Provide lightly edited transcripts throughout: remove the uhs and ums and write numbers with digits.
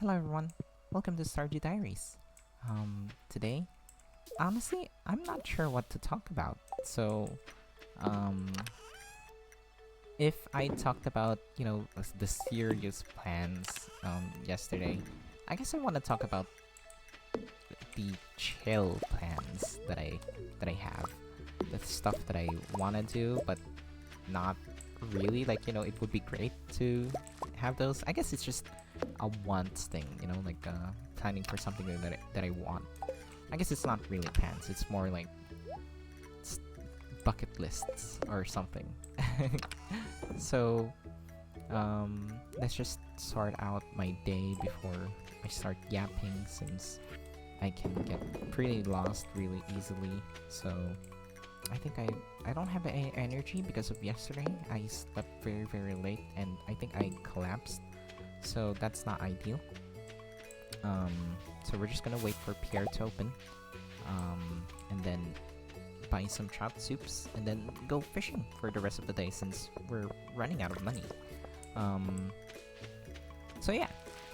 Hello everyone, welcome to Stardew Diaries. Today, honestly, I'm not sure what to talk about. Um, if I talked about, the serious plans, yesterday, I guess I want to talk about the chill plans that I have. The stuff that I want to do, but not really. Like, it would be great to have those. I guess it's just a want thing, planning for something that I want. I guess it's not really plans, it's more like s- bucket lists or something. So, let's just sort out my day before I start yapping since I can get pretty lost really easily. So, I think I don't have any energy because of yesterday. I slept very, very late and I think I collapsed. So that's not ideal. So we're just gonna wait for Pierre to open, and then buy some trout soups, and then go fishing for the rest of the day since we're running out of money. Um, so yeah,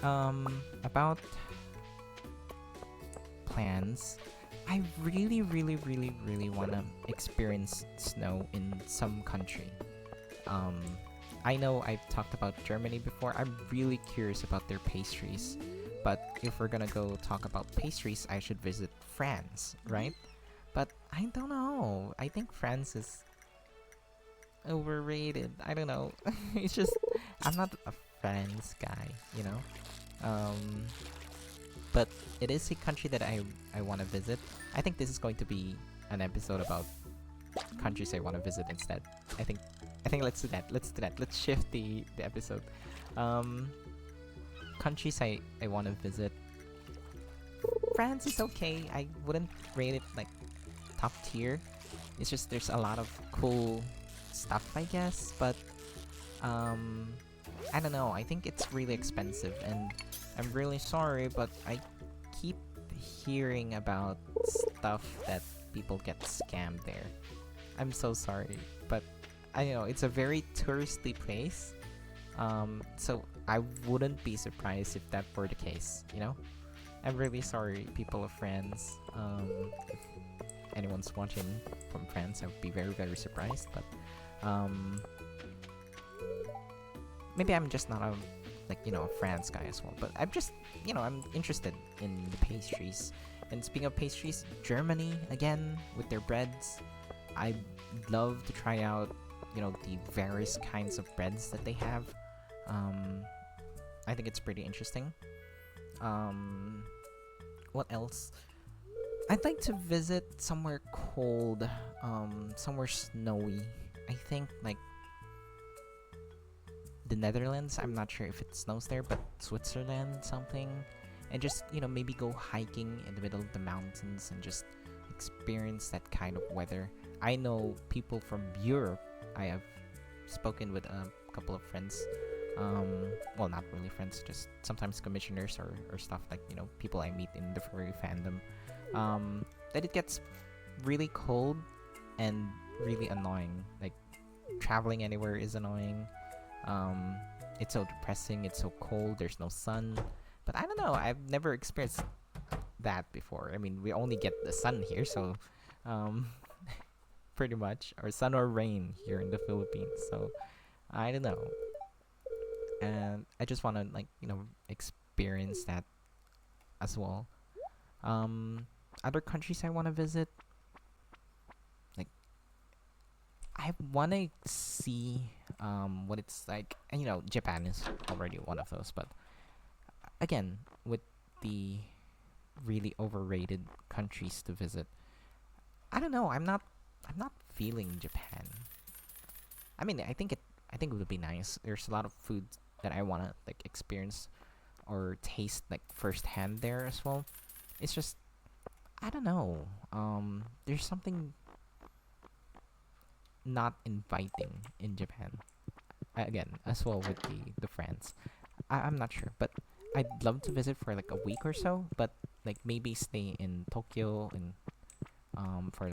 about plans, I really, really, really, really wanna experience snow in some country. Um, I know I've talked about Germany before. I'm really curious about their pastries. But if we're gonna go talk about pastries, I should visit France, right? But I don't know. I think France is overrated. I don't know. It's just I'm not a France guy, you know. Um, but it is a country that I want to visit. I think this is going to be an episode about countries I want to visit instead. I think I think let's do that. Let's do that. Let's shift the episode. Um, countries I want to visit. France is okay. I wouldn't rate it like top tier. It's just there's a lot of cool stuff, I guess. But um, I don't know. I think it's really expensive, and I'm really sorry, but I keep hearing about stuff that people get scammed there. I'm so sorry, but I know it's a very touristy place. So I wouldn't be surprised if that were the case. I'm really sorry, people of France. If anyone's watching from France, I would be very, very surprised. But um, maybe I'm just not a France guy as well. But I'm just, I'm interested in the pastries. And speaking of pastries, Germany again with their breads. I'd love to try out, the various kinds of breads that they have. Um, I think it's pretty interesting. What else? I'd like to visit somewhere cold, somewhere snowy. I think like the Netherlands. I'm not sure if it snows there, but Switzerland, something. And just, maybe go hiking in the middle of the mountains and just experience that kind of weather. I know people from Europe. I have spoken with a couple of friends. Well, not really friends, just sometimes commissioners or stuff like, people I meet in the furry fandom. That it gets really cold and really annoying. Like, traveling anywhere is annoying. Um, it's so depressing, it's so cold, there's no sun. But I don't know, I've never experienced that before. I mean, we only get the sun here, so um, pretty much, or sun or rain here in the Philippines. So I don't know, and I just want to experience that as well. Other countries I want to visit, like I want to see what it's like. And Japan is already one of those, but again, with the really overrated countries to visit, I don't know. I'm not feeling Japan. I mean, I think it would be nice. There's a lot of food that I wanna experience or taste firsthand there as well. It's just I don't know. There's something not inviting in Japan. Again, as well with the France. I'm not sure, but I'd love to visit for like a week or so. But maybe stay in Tokyo and for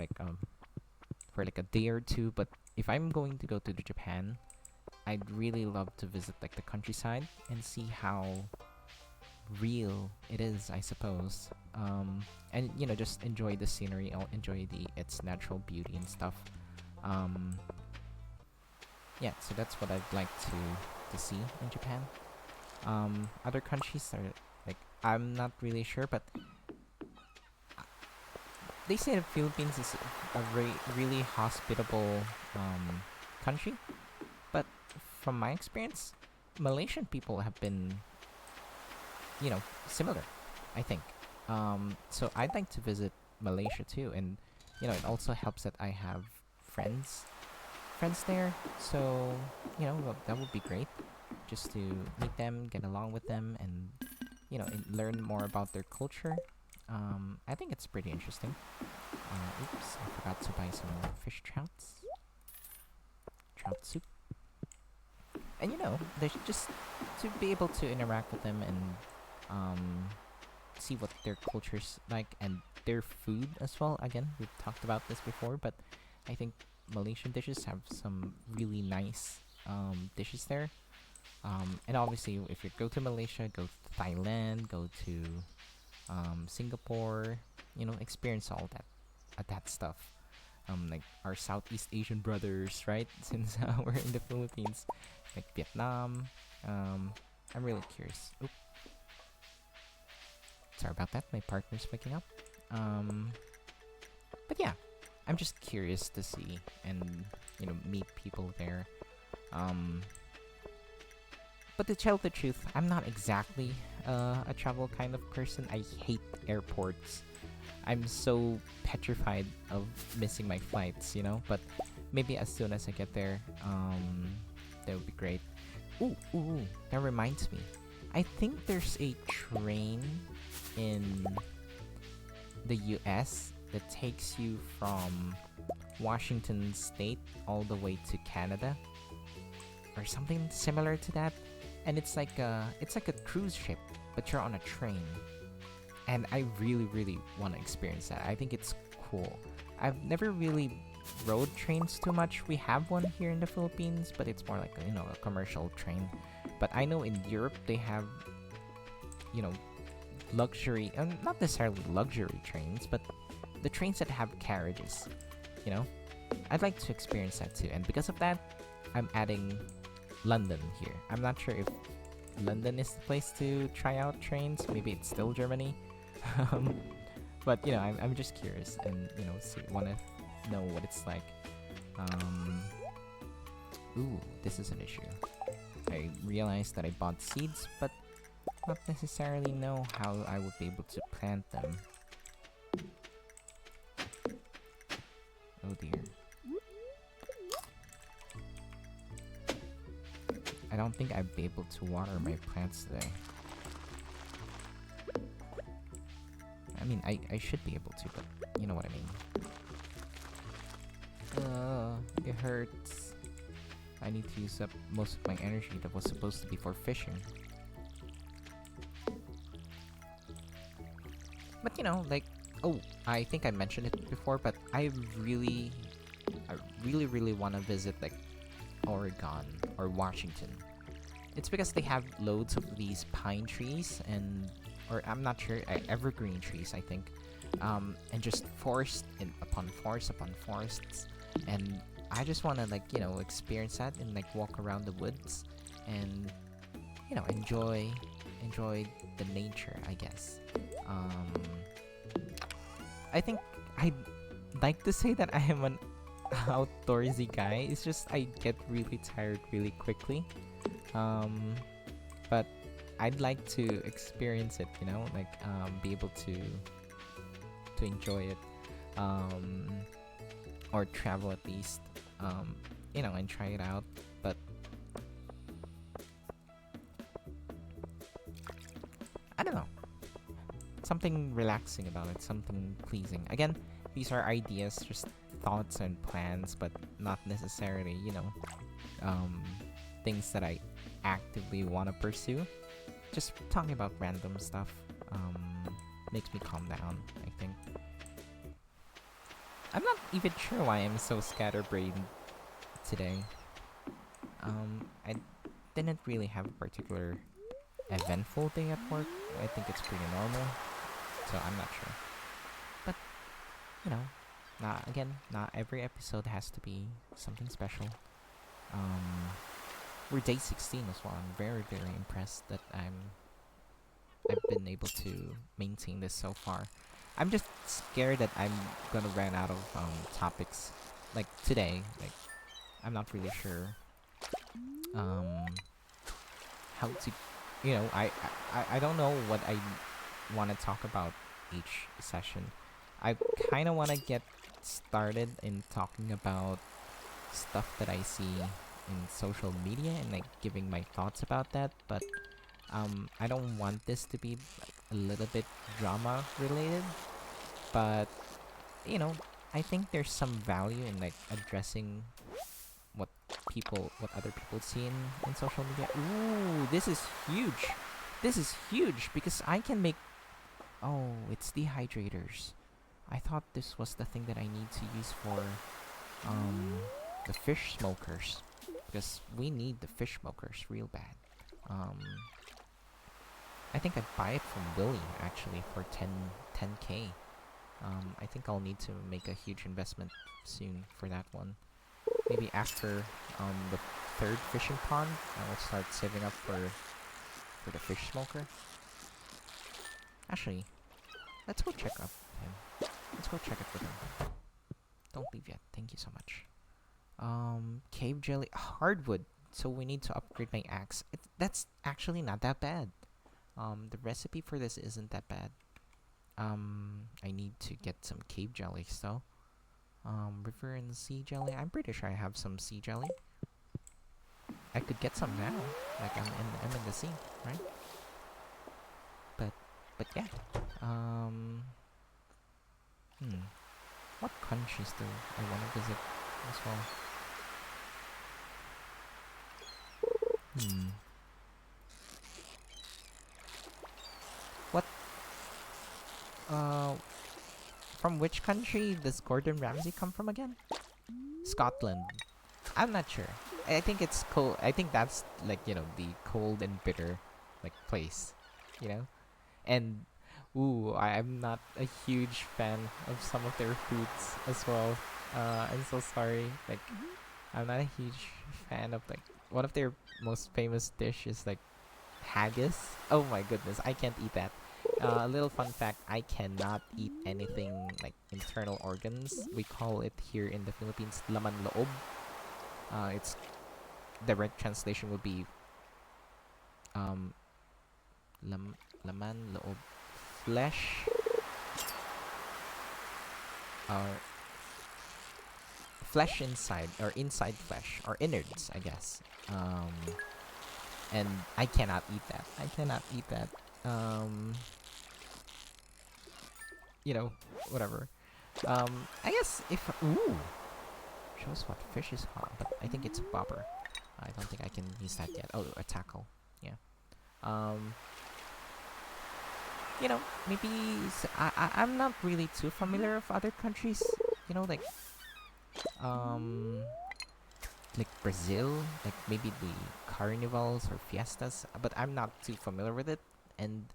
a day or two. But if I'm going to go to the Japan, I'd really love to visit the countryside and see how real it is, I suppose. And just enjoy the scenery, enjoy its natural beauty and stuff. Um, yeah, so that's what I'd like to see in Japan. Other countries are like I'm not really sure, but they say the Philippines is a really hospitable country. But from my experience, Malaysian people have been, similar, I think. So I'd like to visit Malaysia too, and it also helps that I have friends, friends there. So well, that would be great, just to meet them, get along with them, and learn more about their culture. I think it's pretty interesting. Oops, I forgot to buy some fish trout soup. And there's just to be able to interact with them and see what their culture's like and their food as well. Again, we've talked about this before, but I think Malaysian dishes have some really nice dishes there. And obviously, if you go to Malaysia, go to Thailand, go to Singapore, experience all that stuff. Like our Southeast Asian brothers, right? Since we're in the Philippines, like Vietnam. I'm really curious. Oop. Sorry about that. My partner's picking up. But yeah, I'm just curious to see and meet people there. But to tell the truth, I'm not exactly a travel kind of person. I hate airports. I'm so petrified of missing my flights, But maybe as soon as I get there, that would be great. Ooh, that reminds me. I think there's a train in the US that takes you from Washington State all the way to Canada, or something similar to that. And it's like a cruise ship, but you're on a train. And I really, really want to experience that. I think it's cool. I've never really rode trains too much. We have one here in the Philippines, but it's more like a commercial train. But I know in Europe they have, luxury, not necessarily luxury trains, but the trains that have carriages. I'd like to experience that too. And because of that, I'm adding London here. I'm not sure if London is the place to try out trains. Maybe it's still Germany. But I'm just curious and want to know what it's like. Ooh, this is an issue. I realized that I bought seeds, but not necessarily know how I would be able to plant them. Oh dear. I don't think I'd be able to water my plants today. I mean, I should be able to, but you know what I mean. It hurts. I need to use up most of my energy that was supposed to be for fishing. But I think I mentioned it before, but I really want to visit like Oregon or Washington. It's because they have loads of these pine trees or I'm not sure, evergreen trees, I think. And just forest upon forest upon forests. And I just want to experience that and walk around the woods and enjoy the nature, I guess. I think I'd like to say that I am an outdoorsy guy. It's just I get really tired really quickly. But I'd like to experience it, be able to enjoy it, or travel at least, and try it out. But I don't know, something relaxing about it, something pleasing. Again, these are ideas, just thoughts and plans, but not necessarily, things that I actively want to pursue. Just talking about random stuff makes me calm down, I think. I'm not even sure why I'm so scatterbrained today. I didn't really have a particular eventful day at work. I think it's pretty normal, so I'm not sure. But you know, not every episode has to be something special. Um, we're day 16 as well. I'm very impressed that I've been able to maintain this so far. I'm just scared that I'm gonna run out of topics like today. Like I'm not really sure um how to, I don't know what I want to talk about each session. I kind of want to get started in talking about stuff that I see in social media and like giving my thoughts about that, but I don't want this to be like a little bit drama related, but you know, I think there's some value in like addressing what what other people see in social media. Ooh, this is huge. This is huge because I can make. Oh, it's dehydrators. I thought this was the thing that I need to use for um the fish smokers because we need the fish smokers real bad. Um, I think I'd buy it from Willie actually for 10k. I think I'll need to make a huge investment soon for that one. Maybe after the third fishing pond, I will start saving up for the fish smoker. Actually, let's go check up him. Let's go check it with him. Don't leave yet. Thank you so much. Cave jelly, hardwood. So we need to upgrade my axe. That's actually not that bad. The recipe for this isn't that bad. I need to get some cave jellies though. River and sea jelly. I'm pretty sure I have some sea jelly. I could get some now. Like I'm in the sea, right? But yeah. What countries do I want to visit as well? What? Uh, from which country does Gordon Ramsay come from again? Scotland. I'm not sure. I think it's cold. I think that's like the cold and bitter, like place, you know. And ooh, I'm not a huge fan of some of their foods as well. I'm so sorry. Like I'm not a huge fan of like one of their most famous dishes like haggis. Oh my goodness, I can't eat that. A little fun fact: I cannot eat anything like internal organs. We call it here in the Philippines laman loob. Its direct translation would be um laman loob, flesh or flesh inside or inside flesh or innards, I guess. And I cannot eat that. I cannot eat that. You know, whatever. I guess if shows what fish is hot, but I think it's a bobber. I don't think I can use that yet. Oh, a tackle. Yeah. Um, maybe I'm not really too familiar with other countries. You know, um, like Brazil, like maybe the carnivals or fiestas, but I'm not too familiar with it. And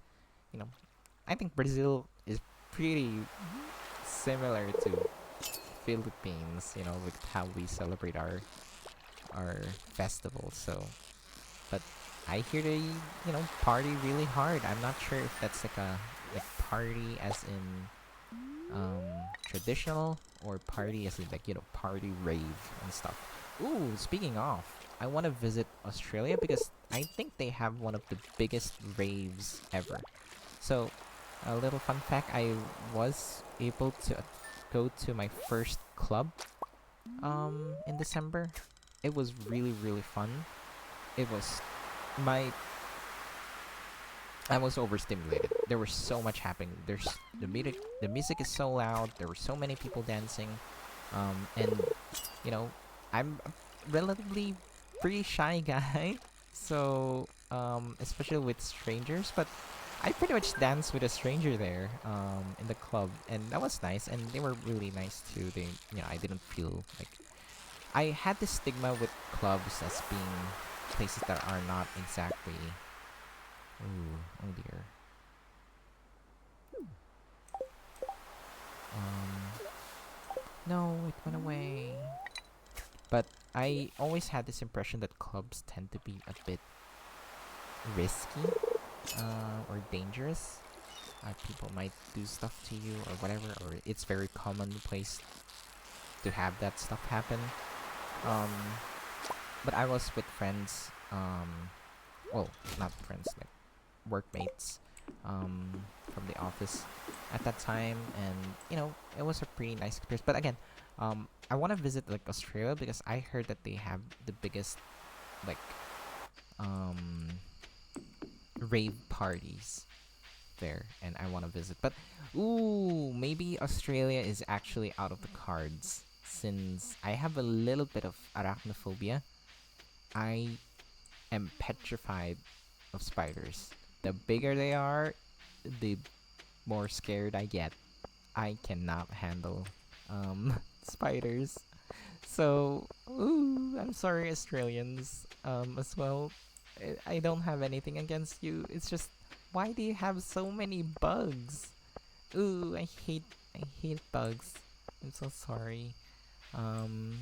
you know, I think Brazil is pretty similar to Philippines. You know, with how we celebrate our festivals. So, but I hear they party really hard. I'm not sure if that's like a party as in traditional or party as in like party rave and stuff. Ooh, speaking of, I want to visit Australia because I think they have one of the biggest raves ever. So, a little fun fact: I was able to go to my first club in December. It was really fun. It was my I was overstimulated. There was so much happening. There's the music is so loud. There were so many people dancing. And I'm a relatively pretty shy guy. So, especially with strangers, but I pretty much danced with a stranger there in the club, and that was nice, and they were really nice too. I didn't feel like I had this stigma with clubs as being places that are not exactly But I always had this impression that clubs tend to be a bit risky or dangerous. People might do stuff to you or whatever, or it's very commonplace to have that stuff happen. Um, but I was with friends, well, not friends, like workmates, from the office at that time, and it was a pretty nice experience. But again, I want to visit like Australia because I heard that they have the biggest like um rave parties there, and I want to visit. But ooh, maybe Australia is actually out of the cards since I have a little bit of arachnophobia. I am petrified of spiders. The bigger they are, the more scared I get. I cannot handle spiders. So, ooh, I'm sorry, Australians, as well. I don't have anything against you. It's just, why do you have so many bugs? Ooh, I hate bugs. I'm so sorry. Um,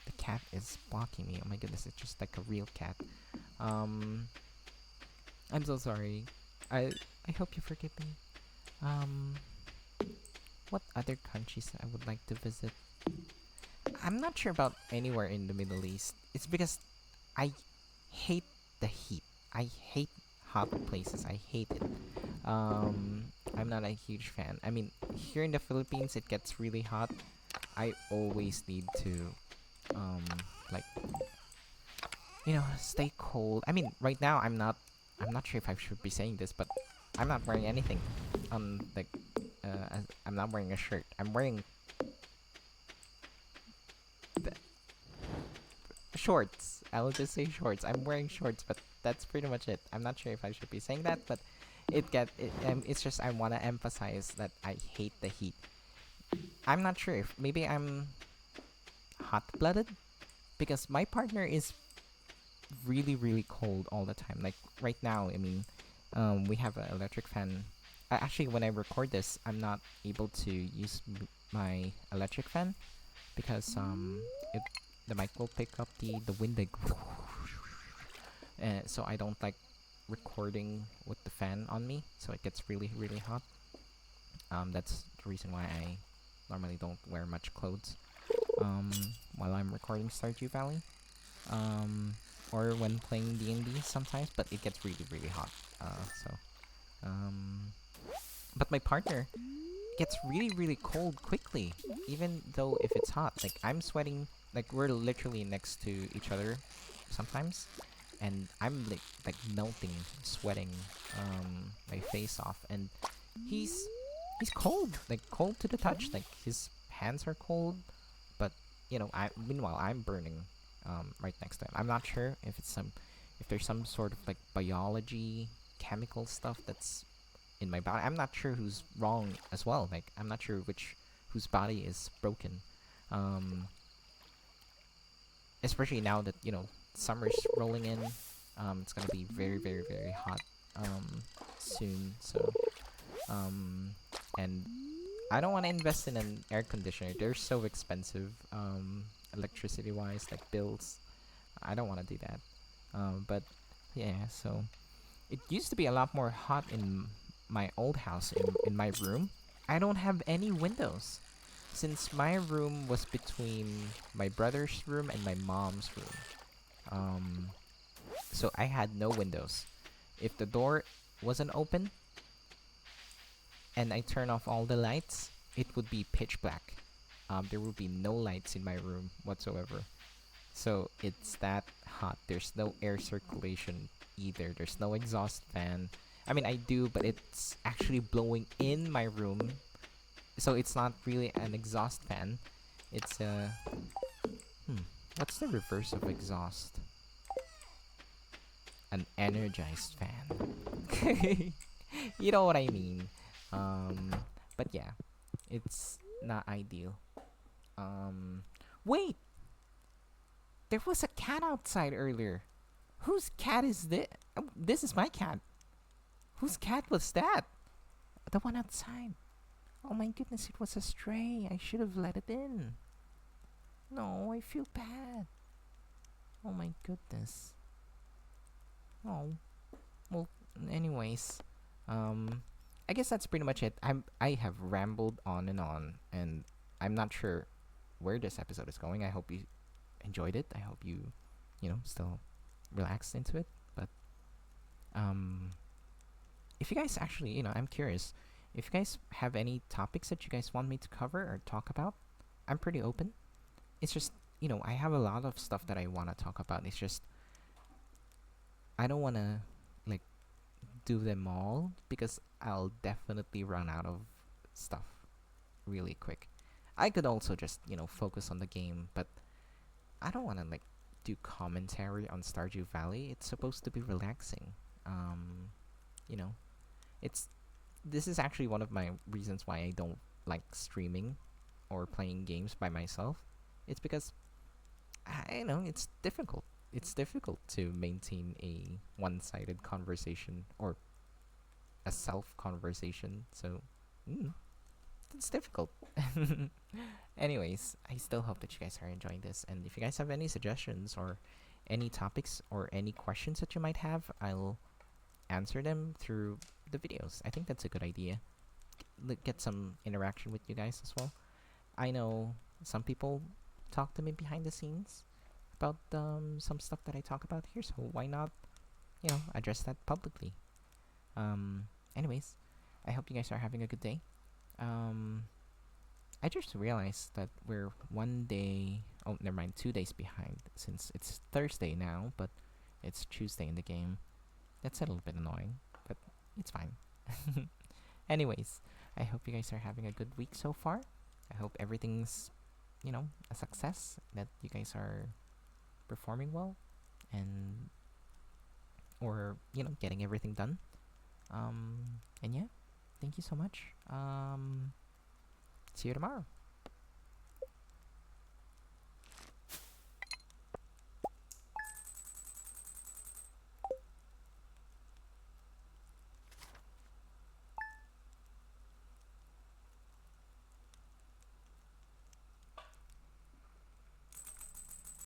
the cat is blocking me. Oh my goodness, it's just like a real cat. Um, I'm so sorry. I I hope you forgive me. Um, what other countries I would like to visit? I'm not sure about anywhere in the Middle East. It's because I hate the heat. I hate hot places. I hate it. I'm not a huge fan. I mean, here in the Philippines, it gets really hot. I always need to, um, like, stay cold. I mean, right now, I'm not sure if I should be saying this, but I'm not wearing anything. Like, I'm not wearing a shirt. I'm wearing shorts. I will just say shorts. I'm wearing shorts, but that's pretty much it. I'm not sure if I should be saying that, but it's just I want to emphasize that I hate the heat. I'm not sure if maybe I'm hot-blooded because my partner is really really cold all the time. Like right now, I mean, we have an electric fan. Actually, when I record this, I'm not able to use my electric fan because it the mic will pick up the wind like so I don't like recording with the fan on me, so it gets really really hot. That's the reason why I normally don't wear much clothes um while I'm recording Stardew Valley, um or when playing D&D sometimes, but it gets really really hot. So um but my partner gets really really cold quickly, even though if it's hot. Like I'm sweating, like we're literally next to each other sometimes, and I'm like melting, sweating my face off, and he's he's cold, like cold to the touch. Like his hands are cold, but I meanwhile I'm burning right next to him. I'm not sure if there's some sort of like biology chemical stuff that's in my body. I'm not sure who's wrong as well. Like I'm not sure whose body is broken. Um, Especially now that summer's rolling in. It's gonna be very very very hot soon. So um, and I don't want to invest in an air conditioner. They're so expensive. Electricity wise, like bills. I don't want to do that. But yeah, so it used to be a lot more hot in my old house, in my room. I don't have any windows since my room was between my brother's room and my mom's room. Um, so I had no windows. If the door wasn't open and I turn off all the lights, it would be pitch black. There would be no lights in my room whatsoever. So it's that hot. There's no air circulation either. There's no exhaust fan. I mean, I do, but it's actually blowing in my room. So it's not really an exhaust fan. It's a what's the reverse of exhaust? An energized fan. You know what I mean. Um, but yeah, it's not ideal. Um, Wait, there was a cat outside earlier. Whose cat is this? Oh, this is my cat. Whose cat was that? The one outside. Oh my goodness, it was a stray. I should have let it in. No, I feel bad. Oh my goodness. Oh. Well, anyways, um, I guess that's pretty much it. I have rambled on, and I'm not sure where this episode is going. I hope you enjoyed it. I hope you, still relaxed into it. But um, if you guys actually, I'm curious. If you guys have any topics that you guys want me to cover or talk about, I'm pretty open. It's just, I have a lot of stuff that I want to talk about. It's just I don't want to like do them all because I'll definitely run out of stuff really quick. I could also just, focus on the game, but I don't want to like do commentary on Stardew Valley. It's supposed to be relaxing. Um, you know, it's this is actually one of my reasons why I don't like streaming or playing games by myself. It's because I know it's difficult. It's difficult to maintain a one-sided conversation or a self conversation. So, mm, it's difficult. Anyways, I still hope that you guys are enjoying this. And if you guys have any suggestions or any topics or any questions that you might have, I'll answer them through the videos. I think that's a good idea. Get some interaction with you guys as well. I know some people talk to me behind the scenes about some stuff that I talk about here, so why not, address that publicly? Anyways, I hope you guys are having a good day. Um, I just realized that we're one day, oh, never mind, 2 days behind since it's Thursday now, but it's Tuesday in the game. That's a little bit annoying, but it's fine. Anyways, I hope you guys are having a good week so far. I hope everything's, a success, that you guys are performing well and, or, getting everything done. And yeah, thank you so much. See you tomorrow.